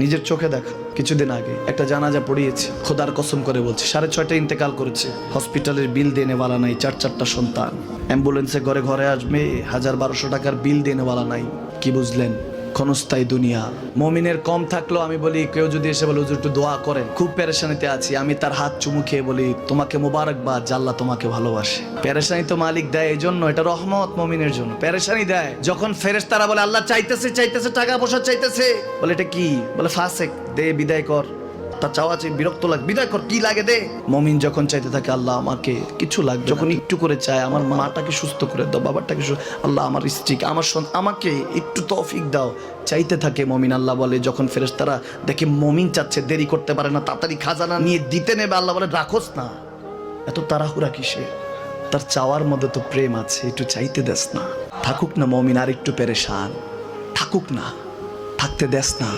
নিজের চোখে দেখা কিছুদিন আগে একটা জানাজা পড়িয়েছে, খোদার কসম করে বলছে 6:30 ইন্তেকাল করেছে। হসপিটালের বিল দেনেওয়ালা নাই, 4 সন্তান, অ্যাম্বুলেন্সে ঘরে ঘরে আসবে, 1000-1200 টাকার বিল দেনেওয়ালা নাই। কি বুঝলেন? ক্ষণস্থায়ী দুনিয়া। মুমিনের কম থাকলেও আমি বলি, কেউ যদি এসে বলে হুজুর একটু দোয়া করেন, খুব পেরেশানিতে আছি, আমি তার হাত চুমু খেয়ে বলি তোমাকে মোবারকবাদ, আল্লাহ তোমাকে ভালোবাসে। পেরেশানি তো মালিক দেয়, এই জন্য এটা রহমত মুমিনের জন্য। পেরেশানি দেয় যখন ফেরেশতারা বলে আল্লাহ চাইতেছে টাকা পয়সা চাইতেছে, বলে এটা কি? বলে ফাসেক, দে বিদায় কর। তার চাওয়া চাই, বিরক্ত লাগে, বিদায় কর, কি লাগে দে। মুমিন যখন চাইতে থাকে আল্লাহ আমাকে কিছু লাগবে, যখন একটু করে চায় আমার মাটাকে সুস্থ করে দাও, বাবাটাকে আল্লাহ আমার স্ত্রীকে, আমার আমাকে একটু তৌফিক দাও, চাইতে থাকে মুমিন। আল্লাহ বলে যখন ফেরেশতারা দেখে মুমিন চাচ্ছে, দেরি করতে পারে না, তাড়াতাড়ি খাজানা নিয়ে দিতে নেবে, আল্লাহ বলে রাখোস না, এত তাড়াহুড়া কিসে? তার চাওয়ার মধ্যে তো প্রেম আছে, একটু চাইতে দেস না। থাকুক না মুমিন আর একটু পেরেশান, থাকুক না, থাকতে দেস না।